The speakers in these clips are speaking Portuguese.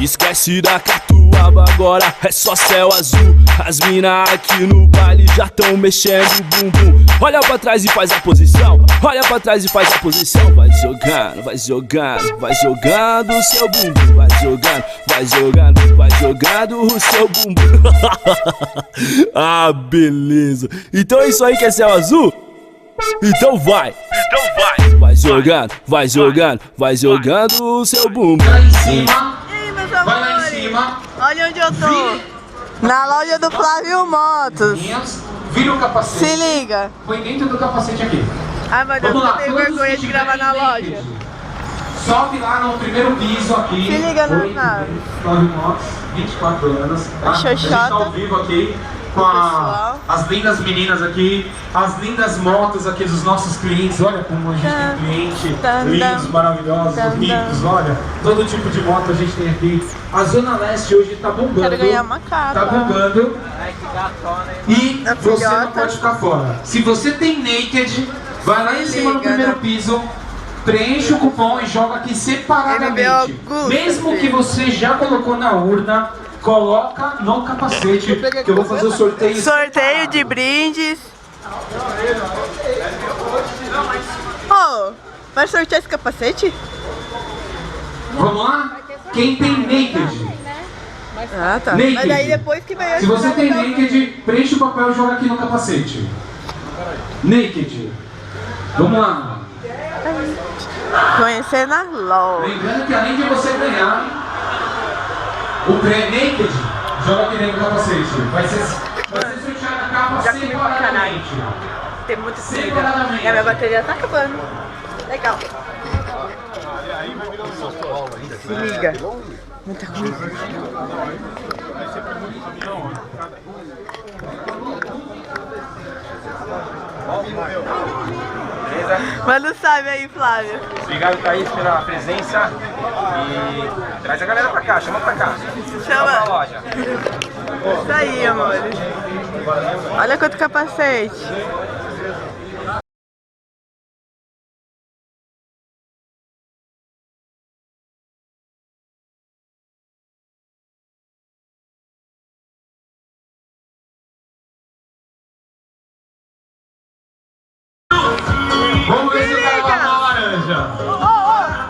Esquece da catuaba, agora é só céu azul. As mina aqui no baile já tão mexendo o bumbum. Olha pra trás e faz a posição, olha pra trás e faz a posição. Vai jogando, vai jogando, vai jogando o seu bumbum. Vai jogando, vai jogando, vai jogando o seu bumbum. Ah, beleza. Então é isso aí que é céu azul? Então vai, vai jogando, vai jogando, vai jogando o seu bumbum. Vai lá em cima, E aí, meus vai lá em amores? cima. Olha onde eu tô. Na loja do Flávio Motos. Vira o capacete. Se liga. Põe dentro do capacete aqui. Ai, meu Deus, Vamos eu lá, tenho todos vergonha que de gravar na estiverem loja. Sobe lá no primeiro piso aqui. Se liga nas Oi, naves. Flávio Motos, 24 anos. Tá? A gente Xoxota. tá ao vivo aqui com Pessoal. as lindas meninas aqui, as lindas motos aqui dos nossos clientes. Olha como a gente tem cliente lindos, maravilhosos, ricos. Olha, todo tipo de moto a gente tem aqui. A Zona Leste hoje tá bombando. Quero ganhar uma capa. Tá bombando. E A você não filhota. pode ficar fora. Se você tem naked, vai lá em cima no liga, primeiro né? piso, preenche o cupom e joga aqui separadamente. Augusto, Mesmo que filho. você já colocou na urna, coloca no capacete, que eu vou fazer o sorteio. Sorteio de brindes. Oh, vai sortear esse capacete? Vamos lá? Quem tem naked? Ah, tá. Naked. Mas daí depois que vai... Se você tem naked, preenche o papel e joga aqui no capacete. Naked. Vamos lá. Conhecer na loja. Lembrando que além de você ganhar o pré-naked, joga aqui dentro do capacete. Vai ser sorteado a capa Já comi pra caralho. separadamente. Tem muita comida. Separadamente. E a minha bateria tá acabando. Legal. Se liga. Muita comida. Manda um salve aí, Flávio. Obrigado, Thaís, pela presença e traz a galera pra cá, chama pra cá. Chama. Pra loja. Isso aí, amores. Olha quanto capacete. Vamos ver se o cara vai uma laranja.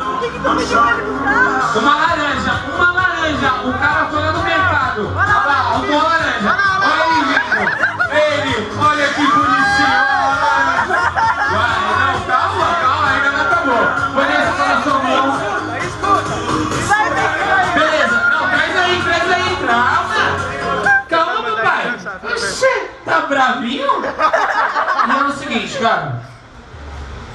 O que tu pediu pra ele buscar? Uma laranja, uma laranja. O cara foi lá no mercado. Olha lá, uma laranja. Olha ele vindo. Ele, olha que bonitinho. Vai, não, calma, ainda não acabou. Põe essa na sua mão. Beleza, não, traz aí, calma. Calma, papai. Oxê, tá bravinho? E é o seguinte, cara.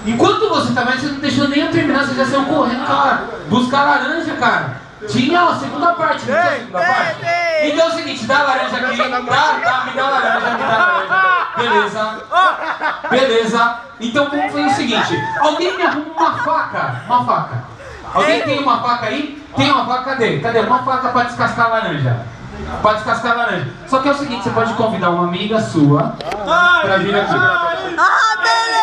Enquanto você tá vendo, você não deixou nem eu terminar, você já saiu correndo, cara. Buscar laranja, cara. Tinha a segunda parte, não tinha a segunda parte? Então é o seguinte, dá a laranja aqui, me dá a laranja. Beleza. Então vamos fazer o seguinte, alguém me arruma uma faca. Alguém tem uma faca aí? Tem uma faca, cadê? Uma faca pra descascar a laranja. Só que é o seguinte, você pode convidar uma amiga sua pra vir aqui. Ah, beleza!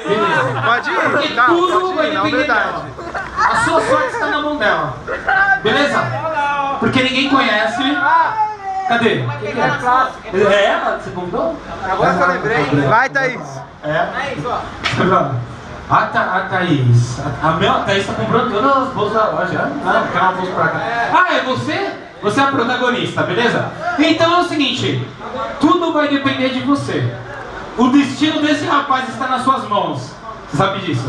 Beleza. Pode ir? Porque Tá, tudo pode vai ir, não, depender verdade. dela. A sua sorte está na mão dela. Beleza? Porque ninguém conhece. Cadê? É ela? Você comprou? Agora que eu lembrei. Vai, Thaís. É? A Thaís. A Thaís tá comprando todas as bolsas da loja. Ah, quer uma bolsa pra cá. Ah, é você? Você é a protagonista, beleza? Então é o seguinte, tudo vai depender de você. O destino desse rapaz está nas suas mãos. Você sabe disso?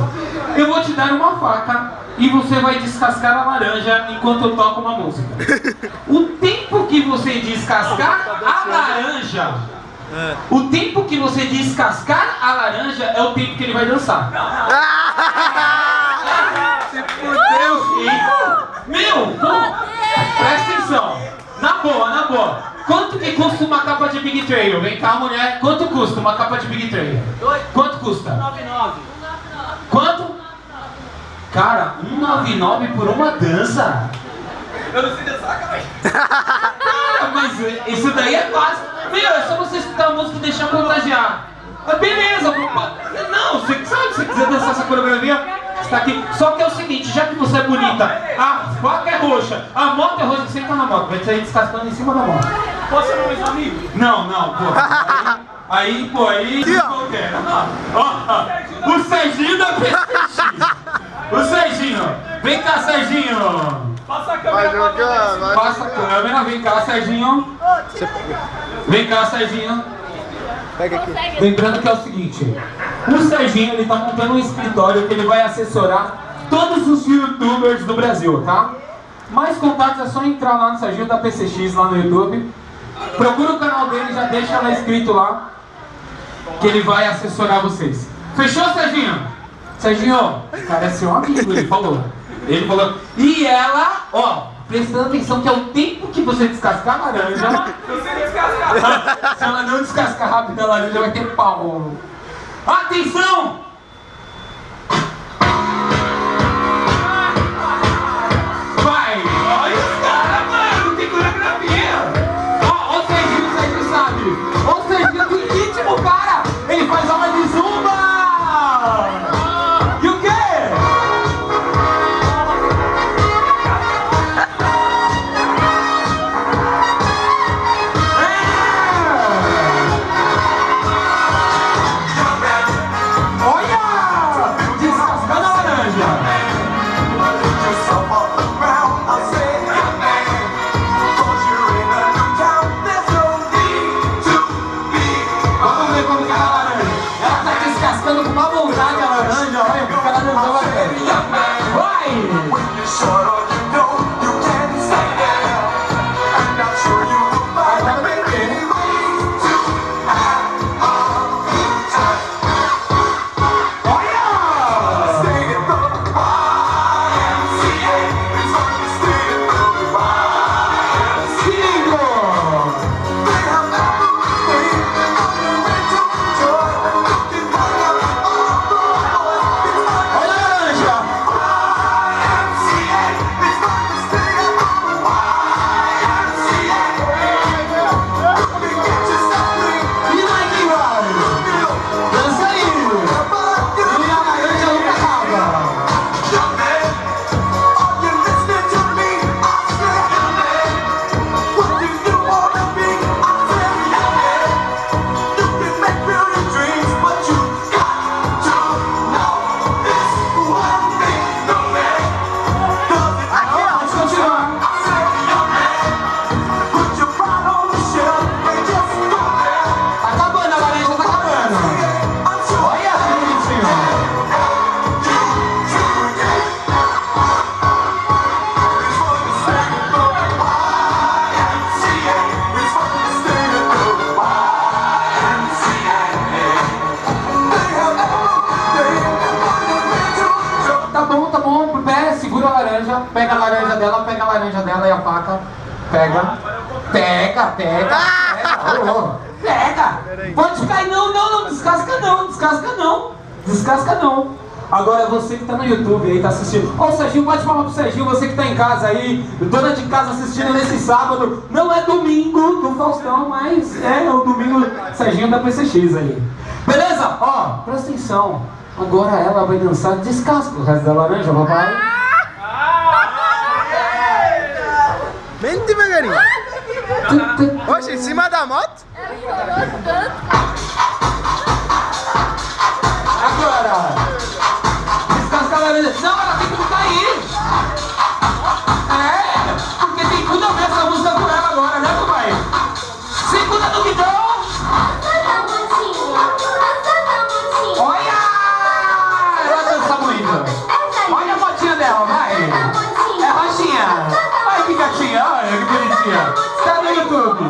Eu vou te dar uma faca e você vai descascar a laranja enquanto eu toco uma música. O tempo que você descascar a laranja, é o tempo que ele vai dançar. Se fudeu. Meu, pô, presta atenção. Na boa. Quanto que custa uma capa de Big Trail? Vem cá, mulher. Quanto custa uma capa de Big Trail? Quanto custa? 199. Quanto? Cara, 199 por uma dança? Eu não sei dançar, cara. Cara, mas isso daí é fácil. Meu, é só você escutar a música e deixar contagiar. Beleza, não, você sabe, se você quiser dançar essa coreografia, Você tá aqui. Só que é o seguinte, já que você é bonita, a faca é roxa, a moto é roxa, senta na moto, vai sair descascando em cima da moto. Posso ser meu amigo? Não, pô. Aí, não quero. Ó, o Serginho da PCX. O Serginho. Vem cá, Serginho. Passa a câmera pra mim. Passa a câmera, vem cá, Serginho. Vem cá, Serginho. Pega aqui. Lembrando que é o seguinte, o Serginho ele tá montando um escritório que ele vai assessorar todos os youtubers do Brasil, tá? Mais contatos é só entrar lá no Serginho da PCX lá no YouTube. Procura o canal dele, já deixa lá inscrito lá, que ele vai assessorar vocês. Fechou, Serginho? Serginho, cara, é seu amigo, ele falou. Ele falou. E ela, ó, prestando atenção que é o tempo que você descascar a laranja. Se ela não descascar rápido a laranja, vai ter pau. Atenção! Vai! Olha os caras, mano, tem coreografia. Ó, o Serginho sabe. O Serginho tem ritmo, cara. Ele faz aula de zumba. E o quê? Olha! Descascando a laranja. Vamos ver como que é a laranja. Ela tá descascando com uma vontade a laranja. Olha, porque ela não joga bem. Vai! Agora vai ter. Pega a laranja dela e a faca. Pega. Pode ficar aí, não, descasca não. Agora você que tá no YouTube aí, tá assistindo. Ô Serginho, pode falar pro Serginho, você que tá em casa aí, dona de casa assistindo nesse sábado. Não é domingo do Faustão, mas é o domingo Serginho da PCX aí. Beleza? Ó, presta atenção. Agora ela vai dançar descasca o resto da laranja, papai. Bem devagarinho. Oxe, em cima da moto? Agora! Descasca a laranja. Não, ela tem que ficar aí! É! Porque tem tudo a ver essa música com ela agora, né, papai? Segunda do guidão! Olha! Ela dança muito! Olha a motinha dela, vai! É roxinha! Ai, que gatinha! Olha que bonitinha! Tá no YouTube!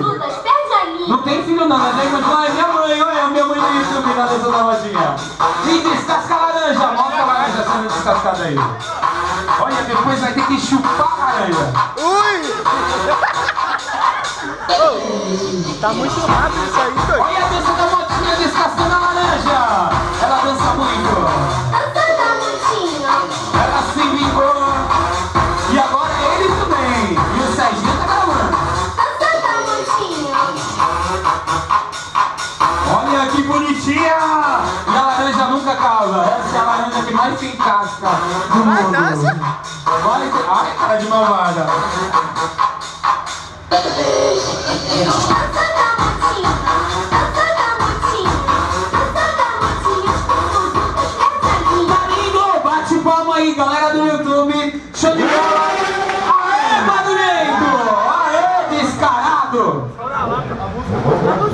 Não tem filho não, mas aí continua. Minha mãe, olha, minha mãe no YouTube na dança da rodinha. E descasca a laranja, mostra a laranja sendo descascada aí. Olha, depois vai ter que chupar a laranja. Ui! Oh, tá muito rápido isso aí, doido. Olha a dança da motinha descascando a laranja. Ela dança muito. Ela se vingou. E agora eles também. E o Serginho tá gravando. Olha que bonitinha! E a laranja nunca cava. Essa é a laranja que mais tem casca. cara de malvada. Marinho, bate palma aí, galera do YouTube. Show de bola. Aê, Madureito! Aê, descarado!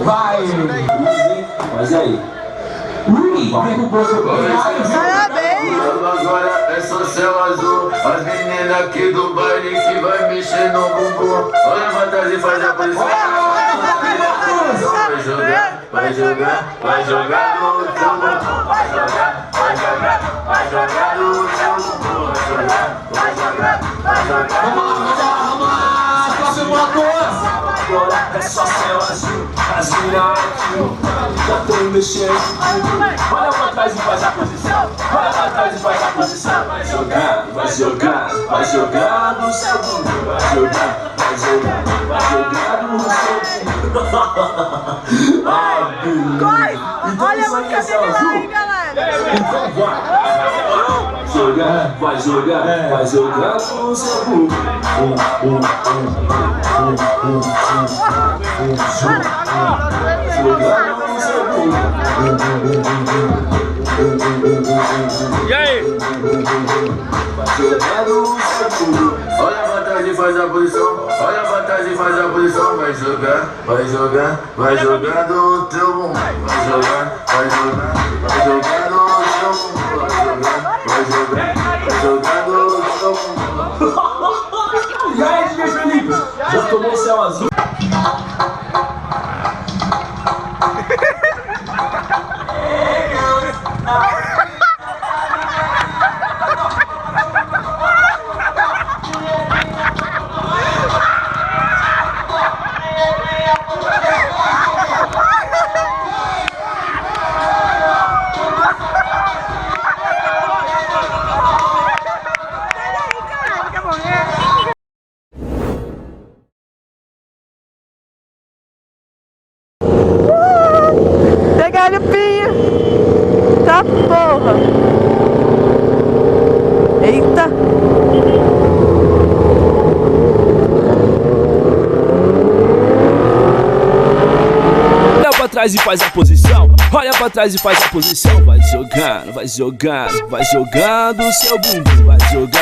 Vai! Mas e aí? Ui, derrubou seu Parabéns! Agora é só céu azul. As meninas aqui do baile que vai mexer no bumbum. Olha pra trás e faz a posição. Vai jogar, vai jogar, vai jogar no teu bumbum. Vai jogar, vai jogar, vai jogar no teu bumbum. Vai jogar, vai jogar, vai jogar. Vamos lá, próximo ator! Agora é só céu azul. As minas aqui no baile já tão mexendo. Olha pra trás e faz a posição. Olha pra trás e faz a posição. Vai jogar, vai jogar, vai jogar no seu bumbum. Vai jogar, vai jogar, vai jogar no seu bumbum. Corre! Olha a música dele lá, hein, galera! Então vai jogar, vai jogar, vai jogar no seu bumbum. Jogar no seu bumbum. E aí? Vai jogar no seu bumbum. Olha pra trás e faz a posição. Olha pra trás e faz a posição. Vai jogar, vai jogar, vai jogar no teu bumbum. Vai jogar, vai jogar, vai jogar no teu bumbum. Vai jogar, vai jogar, vai jogar no teu bumbum. E aí, DJ Felipe? Já tomou céu azul? Pegaram o pinho! Tá porra! Eita! Olha pra trás e faz a posição. Olha pra trás e faz a posição. Vai jogando, vai jogando, vai jogando o seu bumbum. Vai jogando.